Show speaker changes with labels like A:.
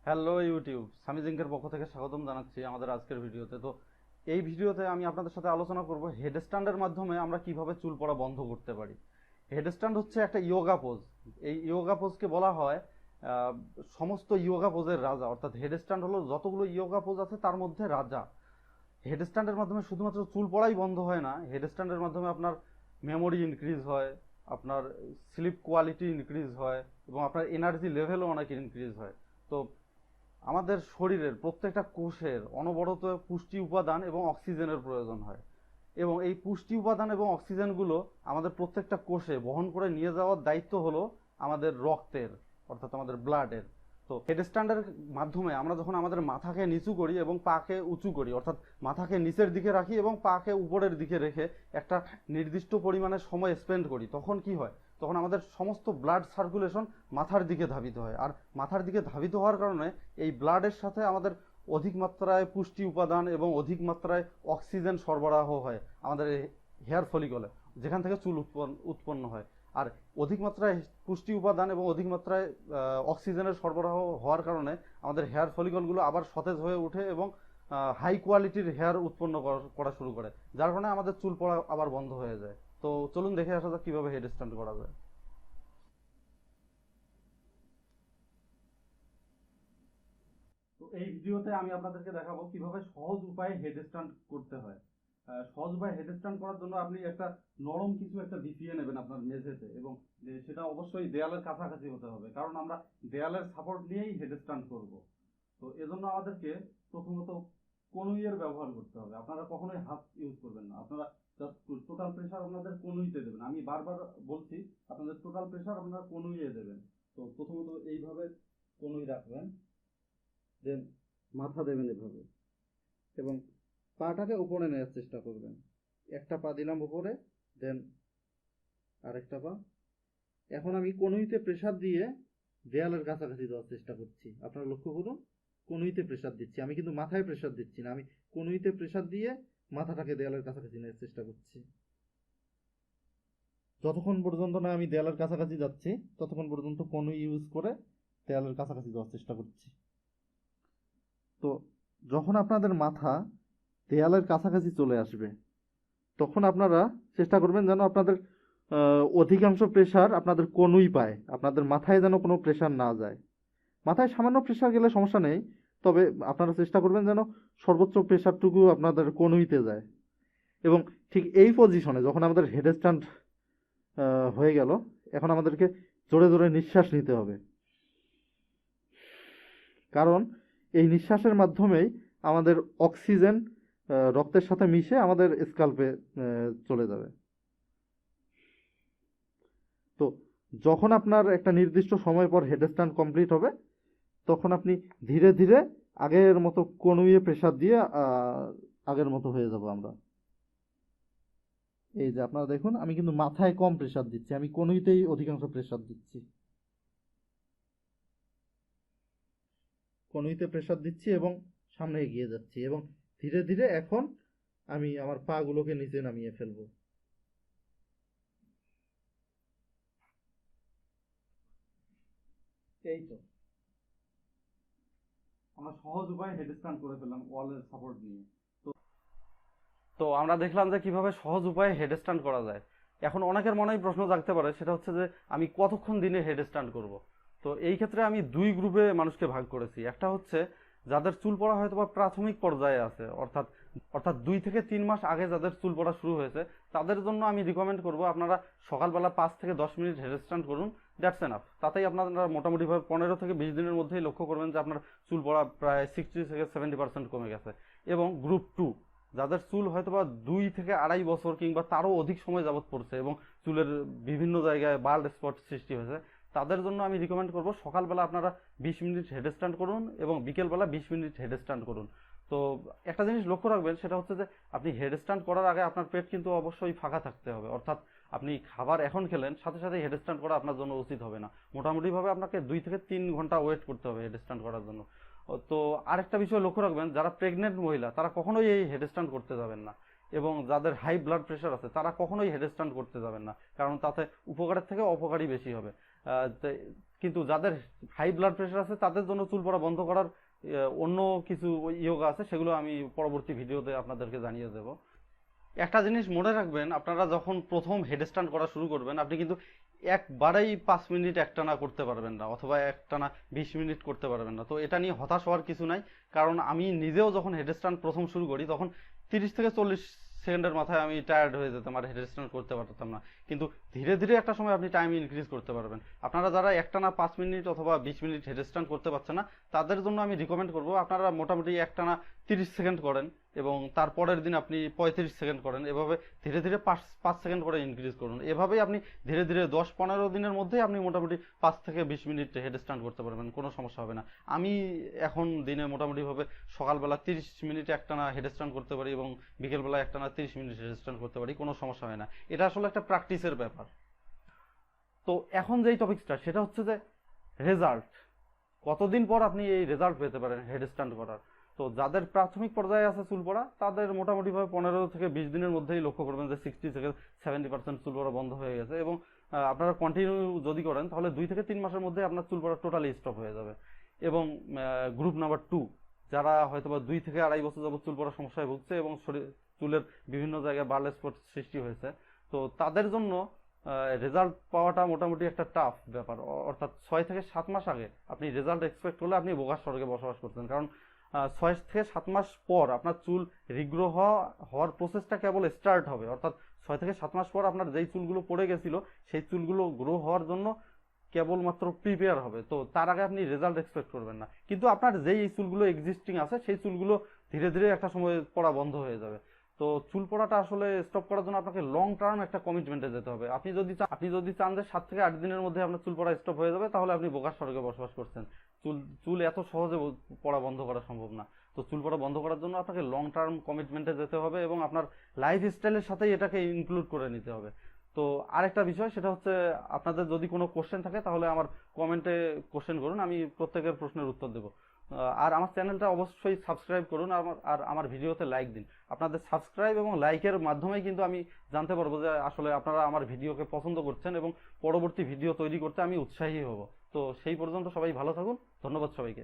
A: Hello YouTube, Sami জিঙ্কের পক্ষ থেকে স্বাগতম জানাচ্ছি আমাদের আজকের ভিডিওতে। তো এই ভিডিওতে আমি আপনাদের সাথে আলোচনা করব হেডস্ট্যান্ডের মাধ্যমে আমরা কিভাবে চুল পড়া বন্ধ করতে পারি। হেডস্ট্যান্ড হচ্ছে একটা ইয়োগা পোজ। এই ইয়োগা পোজকে বলা হয় আহ, সমস্ত ইয়োগা পোজের রাজা, অর্থাৎ হেডস্ট্যান্ড হলো যতগুলো ইয়োগা পোজ আছে তার মধ্যে রাজা। হেডস্ট্যান্ডের মাধ্যমে শুধুমাত্র চুল পড়াই বন্ধ হয় না, হেডস্ট্যান্ডের মাধ্যমে আপনার মেমোরি ইনক্রিজ হয়, আপনার স্লিপ কোয়ালিটি ইনক্রিজ হয় এবং আপনার এনার্জি লেভেলও অনেক ইনক্রিজ হয়। তো আমাদের শরীরের প্রত্যেকটা কোষের অনবরত পুষ্টি উপাদান এবং অক্সিজেনের প্রয়োজন হয়, এবং এই পুষ্টি উপাদান এবং অক্সিজেনগুলো আমাদের প্রত্যেকটা কোষে বহন করে নিয়ে যাওয়ার দায়িত্ব হলো আমাদের রক্তের, অর্থাৎ আমাদের ব্লাডের। তো হেডস্ট্যান্ডের মাধ্যমে আমরা যখন আমাদের মাথাকে নিচু করি এবং পাকে উঁচু করি, অর্থাৎ মাথাকে নিচের দিকে রাখি এবং পাকে উপরের দিকে রেখে একটা নির্দিষ্ট পরিমাণে সময় স্পেন্ড করি, তখন কি হয়? তখন আমাদের সমস্ত ব্লাড সার্কুলেশন মাথার দিকে ধাবিত হয়, আর মাথার দিকে ধাবিত হওয়ার কারণে এই ব্লাডের সাথে আমাদের অধিক মাত্রায় পুষ্টি উপাদান এবং অধিক মাত্রায় অক্সিজেন সরবরাহ হয় আমাদের হেয়ার ফলিকলে, যেখান থেকে চুল উৎপন্ন হয়। আর অধিক মাত্রায় পুষ্টি উপাদান এবং অধিক মাত্রায় অক্সিজেনের সরবরাহ হওয়ার কারণে আমাদের হেয়ার ফলিকলগুলো আবার সতেজ হয়ে ওঠে এবং হাই কোয়ালিটির হেয়ার উৎপন্ন করা শুরু করে, যার কারণে আমাদের চুল পড়া আবার বন্ধ হয়ে যায়। তো চলুন দেখে আসা যাক কিভাবে হেড স্ট্যান্ড করা যায়। তো এই ভিডিওতে আমি আপনাদেরকে দেখাবো কিভাবে সহজ উপায়ে হেড স্ট্যান্ড করতে হয়। সহজ উপায়ে হেড স্ট্যান্ড করার জন্য আপনি একটা নরম কিছু একটা বিছিয়ে নেবেন আপনার মেঝেতে, এবং সেটা অবশ্যই দেয়ালের কাছাকাছি হতে হবে, কারণ আমরা দেয়ালের সাপোর্ট নিয়েই হেড স্ট্যান্ড করব। তো এজন্য আমাদেরকে প্রথমত কনুইয়ের ব্যবহার করতে হবে। আপনারা কখনোই হাত ইউজ করবেন না, আপনারা জাস্ট টোটাল প্রেশার আপনাদের কনুইতে দেবেন। আমি বারবার বলছি, আপনাদের টোটাল প্রেশার আপনারা কনুইয়ে দেবেন। তো প্রথমত এইভাবে কনুই রাখবেন, দেন মাথা দেবেন এভাবে, এবং পাটাকে উপরে নেওয়ার চেষ্টা করবেন। একটা পা দিলাম উপরে, দেন আরেকটা পা। এখন আমি কনুইতে প্রেসার দিয়ে দেয়ালের কাছাকাছি দেওয়ার চেষ্টা করছি। আপনারা লক্ষ্য করুন, কনুইতে প্রেসার দিচ্ছি, আমি কিন্তু মাথায় প্রেসার দিচ্ছি না, আমি কনুইতে প্রেসার দিয়ে মাথাটাকে দেয়ালের কাছাকাছি নেওয়ার চেষ্টা করছি। যতক্ষণ পর্যন্ত না আমি দেয়ালের কাছাকাছি যাচ্ছি ততক্ষণ পর্যন্ত কনুই ইউজ করে দেয়ালের কাছাকাছি যাওয়ার চেষ্টা করছি। তো যখন আপনাদের মাথা দেয়ালের কাছাকাছি চলে আসবে, তখন আপনারা চেষ্টা করবেন যেন আপনাদের অধিকাংশ প্রেশার আপনাদের কনুই পায়, আপনাদের মাথায় যেন কোনো প্রেশার না যায়। মাথায় সামান্য প্রেশার গেলে সমস্যা নেই, তবে আপনারা চেষ্টা করবেন যেন সর্বোচ্চ প্রেশারটুকু আপনাদের কনুইতে যায়। এবং ঠিক এই পজিশনে যখন আমাদের হেড স্ট্যান্ড হয়ে গেল, এখন আমাদেরকে জোরে জোরে নিঃশ্বাস নিতে হবে, কারণ এই নিঃশ্বাসের মাধ্যমেই আমাদের অক্সিজেন রক্তের সাথে মিশে আমাদের স্কাল্পে চলে যাবে। তো যখন আপনার একটা নির্দিষ্ট সময় পর হেডস্ট্যান্ড কমপ্লিট হবে, তখন আপনি ধীরে ধীরে আগের মতো কনুইয়ে প্রেসার দিয়ে আগের মতো হয়ে যাব আমরা। এই যে আপনারা দেখুন, আমি কিন্তু মাথায় কম প্রেসার দিচ্ছি, আমি কনুইতেই অধিকাংশ প্রেসার দিচ্ছি, কনুইতে প্রেসার দিচ্ছি এবং সামনে এগিয়ে যাচ্ছি, এবং ধীরে ধীরে এখন আমি আমার পা গুলোকে নিচে নামিয়ে ফেলবো। এই তো আমরা সহজ উপায়ে হেডস্ট্যান্ড করে ফেললাম ওয়ালের সাপোর্ট নিয়ে। তো তো আমরা দেখলাম যে কিভাবে সহজ উপায়ে হেডস্ট্যান্ড করা যায়। এখন অনেকের মনেই প্রশ্ন জাগতে পারে, সেটা হচ্ছে যে আমি কতক্ষণ দিনে হেডস্ট্যান্ড করব। তো এই ক্ষেত্রে আমি দুই গ্রুপে মানুষকে ভাগ করেছি। একটা হচ্ছে যাদের চুল পড়া হয়তো বা প্রাথমিক পর্যায়ে আছে, অর্থাৎ অর্থাৎ 2 থেকে 3 মাস আগে যাদের চুল পড়া শুরু হয়েছে, তাদের জন্য আমি রিকমেন্ড করব আপনারা সকালবেলা 5 থেকে 10 মিনিট হেডস্ট্যান্ড করুন। That's enough. তাতেই আপনারা মোটামুটিভাবে 15 থেকে 20 দিনের মধ্যেই লক্ষ্য করবেন যে আপনার চুল পড়া প্রায় 60 থেকে 70% কমে গেছে। এবং গ্রুপ 2, যাদের চুল হয়তোবা 2 থেকে 2.5 বছর কিংবা তারও অধিক সময় যাবত পড়ছে এবং চুলের বিভিন্ন জায়গায় বাল্ড স্পট সৃষ্টি হয়েছে, তাদের জন্য আমি রিকমেন্ড করব সকালবেলা আপনারা 20 মিনিট হেডস্ট্যান্ড করুন এবং বিকেলবেলা 20 মিনিট হেডস্ট্যান্ড করুন। তো একটা জিনিস লক্ষ্য রাখবেন, সেটা হচ্ছে যে আপনি হেডস্ট্যান্ড করার আগে আপনার পেট কিন্তু অবশ্যই ফাঁকা থাকতে হবে, অর্থাৎ আপনি খাবার এখন খেলেন, সাথে সাথে হেডস্ট্যান্ড করা আপনার জন্য উচিত হবে না। মোটামুটিভাবে আপনাকে 2 থেকে 3 ঘন্টা ওয়েট করতে হবে হেডস্ট্যান্ড করার জন্য। তো আরেকটা বিষয় লক্ষ্য রাখবেন, যারা প্রেগনেন্ট মহিলা তারা কখনোই এই হেডস্ট্যান্ড করতে যাবেন না, এবং যাদের হাই ব্লাড প্রেশার আছে তারা কখনোই হেডস্ট্যান্ড করতে যাবেন না, কারণ তাতে উপকারের থেকে অপকারই বেশি হবে। কিন্তু যাদের হাই ব্লাড প্রেশার আছে তাদের জন্য চুল পড়া বন্ধ করার অন্য কিছু ইয়োগা আছে, সেগুলো আমি পরবর্তী ভিডিওতে আপনাদেরকে জানিয়ে দেব। একটা জিনিস মনে রাখবেন, আপনারা যখন প্রথম হেডস্ট্যান্ড করা শুরু করবেন, আপনি কিন্তু একবারেই 5 মিনিট একটানা করতে পারবেন না, অথবা একটানা 20 মিনিট করতে পারবেন না। তো এটা নিয়ে হতাশ হওয়ার কিছু নাই, কারণ আমি নিজেও যখন হেডস্ট্যান্ড প্রথম শুরু করি তখন 30 থেকে 40 সেকেন্ডের মাথায় আমি টায়ার্ড হয়ে যেতাম, আর হেডস্ট্যান্ড করতে পারতাম না। কিন্তু ধীরে ধীরে একটা সময় আপনি টাইম ইনক্রিজ করতে পারবেন। আপনারা যারা একটানা 5 মিনিট অথবা 20 মিনিট হেডস্ট্যান্ড করতে পারছেন না, তাদের জন্য আমি রিকমেন্ড করবো আপনারা মোটামুটি একটানা 30 সেকেন্ড করেন, এবং তারপরের দিন আপনি 35 সেকেন্ড করেন। এভাবে ধীরে ধীরে 5 সেকেন্ড করে ইনক্রিজ করুন। এভাবেই আপনি ধীরে ধীরে 10-15 দিনের মধ্যেই আপনি মোটামুটি 5 থেকে 20 মিনিট হেডস্ট্যান্ড করতে পারবেন, কোনো সমস্যা হবে না। আমি এখন দিনে মোটামুটিভাবে সকালবেলা 30 মিনিট একটানা হেডস্ট্যান্ড করতে পারি, এবং বিকেলবেলা একটানা 30 মিনিট হেডস্ট্যান্ড করতে পারি, কোনো সমস্যা হয় না। এটা আসলে একটা প্র্যাকটিসের ব্যাপার। তো এখন যেই টপিকসটা, সেটা হচ্ছে যে রেজাল্ট। কতদিন পর আপনি এই রেজাল্ট পেতে পারেন হেডস্ট্যান্ড করার। তো যাদের প্রাথমিক পর্যায়ে আছে চুল পড়া, তাদের মোটামুটিভাবে 15 থেকে 20 দিনের মধ্যেই লক্ষ্য করবেন যে 60 থেকে 70% চুল পড়া বন্ধ হয়ে গেছে। এবং আপনারা কন্টিনিউ যদি করেন, তাহলে 2 থেকে 3 মাসের মধ্যে আপনার চুল পড়া টোটালি স্টপ হয়ে যাবে। এবং গ্রুপ নাম্বার 2, যারা হয়তোবা 2 থেকে 2.5 বছর যাবত চুল পড়ার সমস্যায় ভুগছে এবং চুলের বিভিন্ন জায়গায় বার্ল স্পট সৃষ্টি হয়েছে, তো তাদের জন্য রেজাল্ট পাওয়াটা মোটামুটি একটা টাফ ব্যাপার। অর্থাৎ 6 থেকে 7 মাস আগে আপনি রেজাল্ট এক্সপেক্ট করলে আপনি বোগাস স্বর্গে বসবাস করতেন। কারণ 6 থেকে 7 মাস পর আপনার চুল রিগ্রো হওয়ার প্রসেসটা কেবল স্টার্ট হবে। অর্থাৎ 6 থেকে 7 মাস পর আপনার যেই চুলগুলো পড়ে গেছিল, সেই চুলগুলো গ্রো হওয়ার জন্য কেবলমাত্র প্রিপেয়ার হবে। তো তার আগে আপনি রেজাল্ট এক্সপেক্ট করবেন না। কিন্তু আপনার যেই চুলগুলো এক্সিস্টিং আছে, সেই চুলগুলো ধীরে ধীরে একটা সময় পড়া বন্ধ হয়ে যাবে। তো চুল পড়াটা আসলে স্টপ করার জন্য আপনাকে লং টার্ম একটা কমিটমেন্টে যেতে হবে। আপনি যদি চান যে 7 থেকে 8 দিনের মধ্যে আপনার চুল পড়া স্টপ হয়ে যাবে, তাহলে আপনি বোকার স্বর্গে বসবাস করছেন। চুল এত সহজে পড়া বন্ধ করা সম্ভব না। তো চুল পড়া বন্ধ করার জন্য আপনাকে লং টার্ম কমিটমেন্টে যেতে হবে, এবং আপনার লাইফ স্টাইলের সাথেই এটাকে ইনক্লুড করে নিতে হবে। তো আরেকটা বিষয়, সেটা হচ্ছে আপনাদের যদি কোনো কোশ্চেন থাকে, তাহলে আমার কমেন্টে কোশ্চেন করুন, আমি প্রত্যেকের প্রশ্নের উত্তর দেবো। আর আমার চ্যানেলটা অবশ্যই সাবস্ক্রাইব করুন, আর আমার ভিডিওতে লাইক দিন। আপনাদের সাবস্ক্রাইব এবং লাইকের মাধ্যমেই কিন্তু আমি জানতে পারবো যে আসলে আপনারা আমার ভিডিওকে পছন্দ করছেন, এবং পরবর্তী ভিডিও তৈরি করতে আমি উৎসাহী হব। তো সেই পর্যন্ত সবাই ভালো থাকুন। ধন্যবাদ সবাইকে।